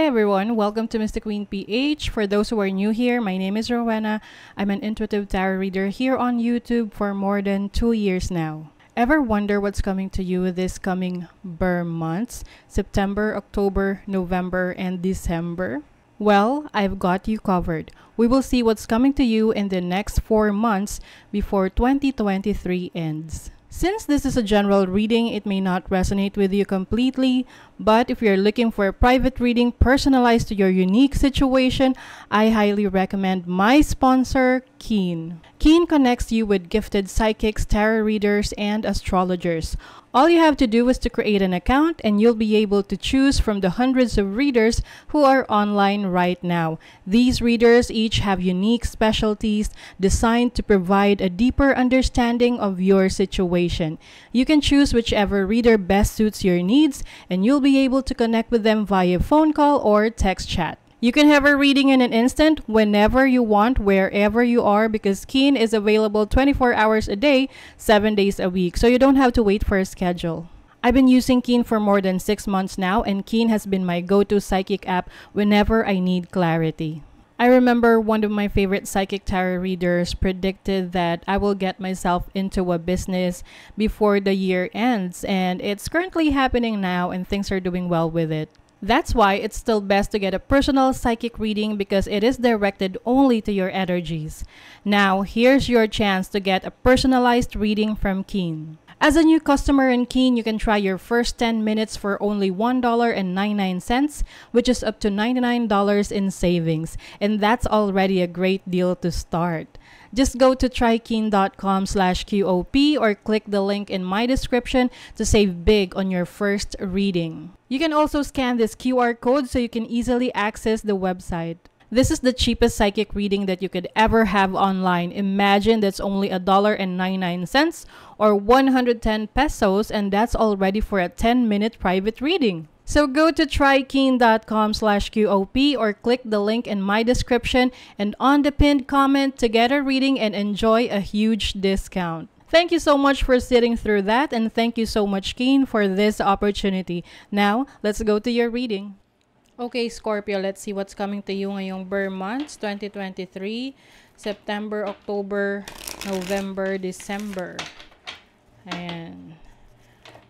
everyone, welcome to Mystic Queen PH. For those who are new here, my name is Rowena. I'm an intuitive tarot reader here on YouTube for more than 2 years now. Ever wonder what's coming to you this coming Burr months, September, October, November, and December? Well, I've got you covered. We will see what's coming to you in the next 4 months before 2023 ends. Since this is a general reading, it may not resonate with you completely, but if you're looking for a private reading personalized to your unique situation, I highly recommend my sponsor, Keen. Keen connects you with gifted psychics, tarot readers, and astrologers. All you have to do is to create an account and you'll be able to choose from the hundreds of readers who are online right now. These readers each have unique specialties designed to provide a deeper understanding of your situation. You can choose whichever reader best suits your needs and you'll be able to connect with them via phone call or text chat. You can have a reading in an instant, whenever you want, wherever you are, because Keen is available 24 hours a day, 7 days a week, so you don't have to wait for a schedule. I've been using Keen for more than 6 months now, and Keen has been my go-to psychic app whenever I need clarity. I remember one of my favorite psychic tarot readers predicted that I will get myself into a business before the year ends, and it's currently happening now and things are doing well with it. That's why it's still best to get a personal psychic reading because it is directed only to your energies. Now, here's your chance to get a personalized reading from Keen. As a new customer in Keen, you can try your first 10 minutes for only $1.99, which is up to $99 in savings. And that's already a great deal to start. Just go to trykeen.com/QOP or click the link in my description to save big on your first reading. You can also scan this QR code so you can easily access the website. This is the cheapest psychic reading that you could ever have online. Imagine that's only $1.99 or 110 pesos, and that's already for a 10-minute private reading. So go to trykeen.com/QOP or click the link in my description and on the pinned comment to get a reading and enjoy a huge discount. Thank you so much for sitting through that, and thank you so much, Keen, for this opportunity. Now, let's go to your reading. Okay, Scorpio, let's see what's coming to you ngayong Burr months, 2023, September, October, November, December. Ayan.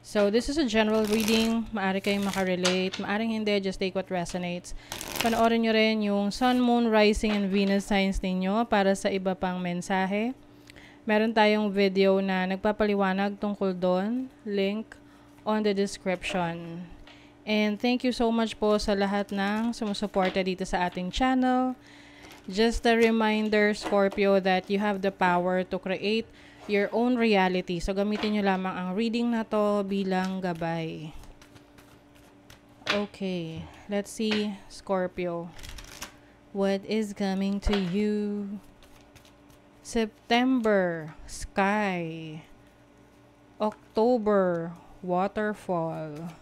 So, this is a general reading. Maari kayong makarelate. Maaring hindi, just take what resonates. Panoorin nyo rin yung Sun, Moon, Rising, and Venus signs ninyo para sa iba pang mensahe. Meron tayong video na nagpapaliwanag tungkol doon. Link on the description. And thank you so much po sa lahat ng sumusuporta dito sa ating channel. Just a reminder, Scorpio, that you have the power to create your own reality. So, gamitin nyo lamang ang reading na to bilang gabay. Okay, let's see, Scorpio. What is coming to you? September, sky. October, waterfall.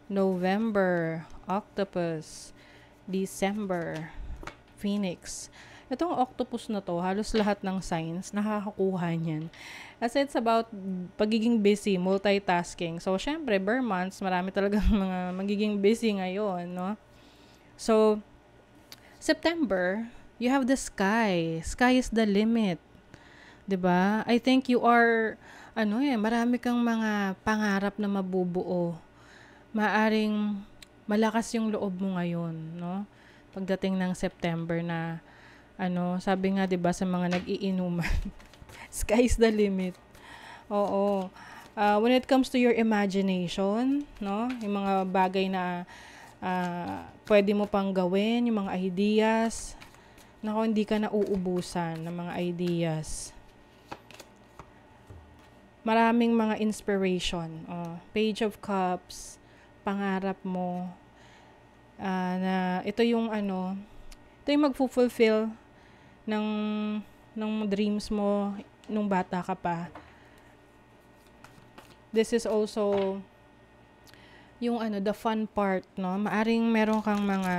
November, octopus. December, phoenix. Itong octopus na to, halos lahat ng signs, nakakakuha niyan. Kasi it's about pagiging busy, multitasking. So, syempre, Burr months, marami talagang mga magiging busy ngayon, no? So, September, you have the sky. Sky is the limit. 'Di ba? I think you are, marami kang mga pangarap na mabubuo. Maaring malakas yung loob mo ngayon, no? Pagdating ng September na, sabi nga 'di ba sa mga nag-iinuman, sky's the limit. Oo. When it comes to your imagination, no? Yung mga bagay na pwede mo pang gawin, yung mga ideas, nako, hindi ka na uubusan ng mga ideas. Maraming mga inspiration. Page of Cups, pangarap mo, na ito yung magfulfill ng dreams mo nung bata ka pa. This is also yung the fun part, no? Maaring meron kang mga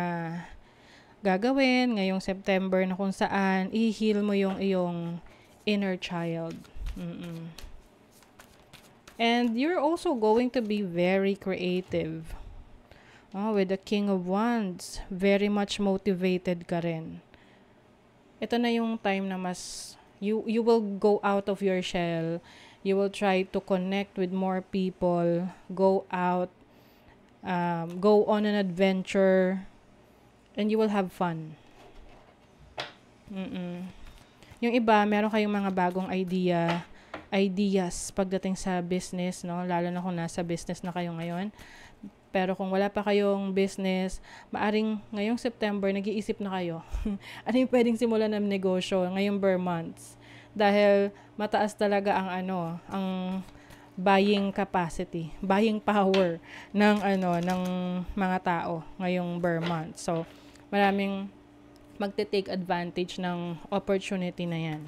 gagawin ngayong September na kung saan i-heal mo yung iyong inner child. And you're also going to be very creative. Oh, with the King of Wands, very much motivated ka rin. Ito na yung time na mas you will go out of your shell. You will try to connect with more people, go out, go on an adventure, and you will have fun. Yung iba, meron kayong mga bagong ideas pagdating sa business, no? Lalo na kung nasa business na kayo ngayon. Pero kung wala pa kayong business, maaring ngayong September, nag-iisip na kayo. Ano yung pwedeng simulan ng negosyo ngayong bare months? Dahil mataas talaga ang buying capacity, buying power ng mga tao ngayong bare months. So, maraming magte-take advantage ng opportunity na yan.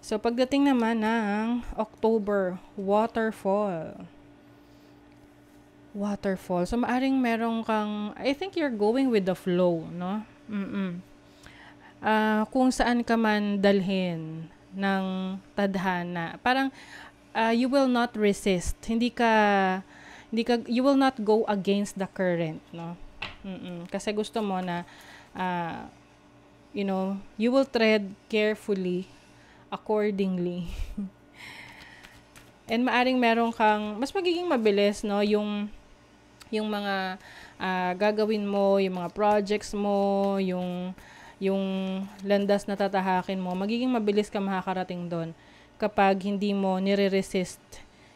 So, pagdating naman ng October, waterfall. So, maaring merong kang, I think you're going with the flow, no? Kung saan ka man dalhin ng tadhana, parang you will not resist. You will not go against the current, no? Kasi gusto mo na, you will tread carefully, accordingly. And maaring meron kang, mas magiging mabilis, no? Yung mga gagawin mo, yung mga projects mo, yung landas na tatahakin mo, magiging mabilis ka makakarating doon kapag hindi mo nire-resist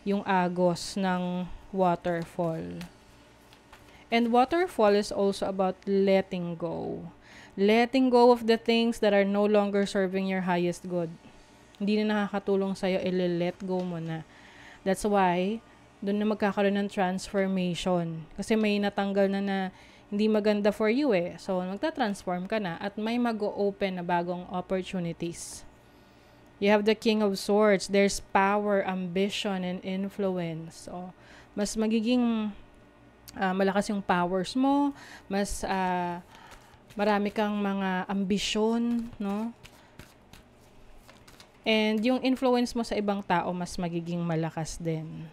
yung agos ng waterfall. And waterfall is also about letting go. Letting go of the things that are no longer serving your highest good. Hindi na nakakatulong sa'yo, let go mo na. That's why, doon na magkakaroon ng transformation. Kasi may natanggal na hindi maganda for you eh. So, magta-transform ka na at may mag-o-open na bagong opportunities. You have the King of Swords. There's power, ambition, and influence. So, mas magiging malakas yung powers mo. Mas marami kang mga ambisyon, no? And yung influence mo sa ibang tao, mas magiging malakas din.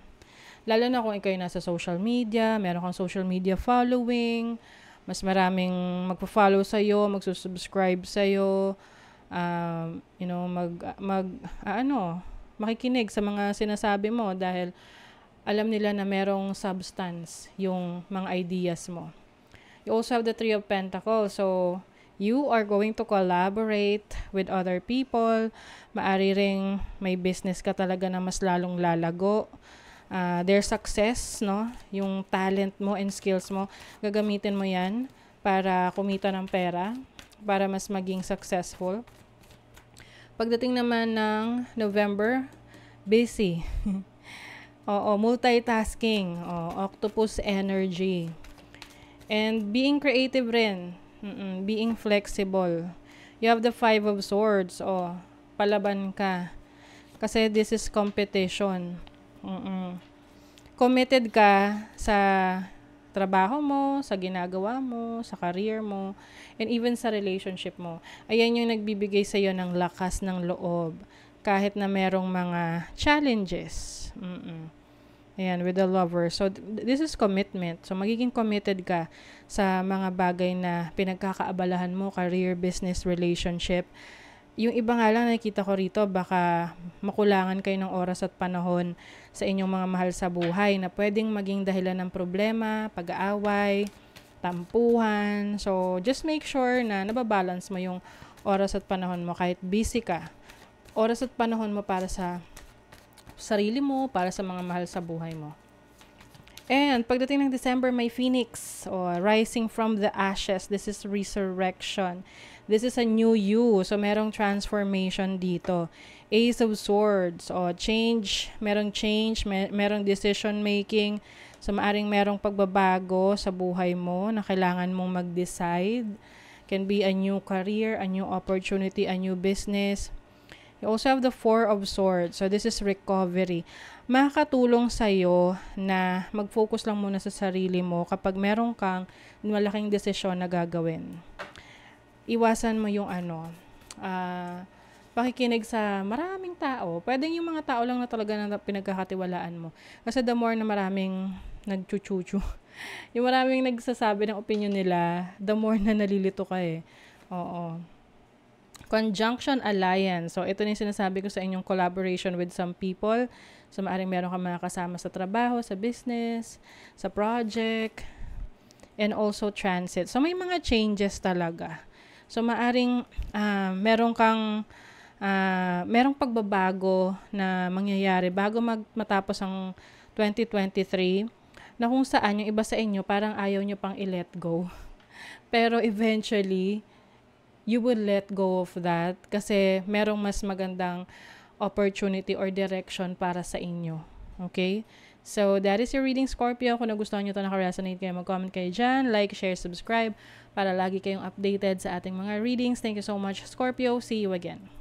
Lalo na kung ikaw nasa social media, meron kang social media following, mas maraming magpo-follow sa'yo, magsusubscribe sa'yo, makikinig sa mga sinasabi mo dahil alam nila na merong substance yung mga ideas mo. You also have the Three of Pentacles, so you are going to collaborate with other people. Maari ring may business ka talaga na mas lalong lalago. Their success, no? Yung talent mo and skills mo, gagamitin mo yan para kumita ng pera, para mas maging successful. Pagdating naman ng November, busy. Multitasking. Octopus energy. And being creative rin. Being flexible. You have the Five of Swords. Palaban ka. Kasi this is competition. Committed ka sa trabaho mo, sa ginagawa mo, sa career mo, and even sa relationship mo. Ayan yung nagbibigay sa iyo ng lakas ng loob kahit na merong mga challenges. Ayan, with the Lover. So, this is commitment. So, magiging committed ka sa mga bagay na pinagkakaabalahan mo, career, business, relationship. Yung iba nga lang nakikita ko rito, baka makulangan kayo ng oras at panahon sa inyong mga mahal sa buhay na pwedeng maging dahilan ng problema, pag-aaway, tampuhan. So, just make sure na nababalance mo yung oras at panahon mo kahit busy ka. Oras at panahon mo para sa sarili mo, para sa mga mahal sa buhay mo. And pagdating ng December, may Phoenix, rising from the ashes. This is resurrection. This is a new you. So, merong transformation dito. Ace of Swords. Change. Merong change. Merong decision making. So, maaring merong pagbabago sa buhay mo na kailangan mong mag-decide. Can be a new career, a new opportunity, a new business. You also have the Four of Swords. So, this is recovery. Makakatulong sa'yo na mag-focus lang muna sa sarili mo kapag meron kang malaking desisyon na gagawin. Iwasan mo yung pakikinig sa maraming tao. Pwedeng yung mga tao lang na talaga na pinagkakatiwalaan mo. Kasi the more na maraming nagchuchuchu, Yung maraming nagsasabi ng opinion nila, the more na nalilito ka eh. Oo. Conjunction alliance. So, ito na yung sinasabi ko sa inyong collaboration with some people. So, maaaring meron ka mga kasama sa trabaho, sa business, sa project, and also transit. So, may mga changes talaga. So, maaaring merong pagbabago na mangyayari bago matapos ang 2023 na kung saan yung iba sa inyo parang ayaw nyo pang i-let go. Pero eventually, you will let go of that kasi merong mas magandang opportunity or direction para sa inyo. Okay? So, that is your reading, Scorpio. Kung nagustuhan nyo ito, naka-resonate kayo, mag-comment kayo dyan, like, share, subscribe para lagi kayong updated sa ating mga readings. Thank you so much, Scorpio. See you again.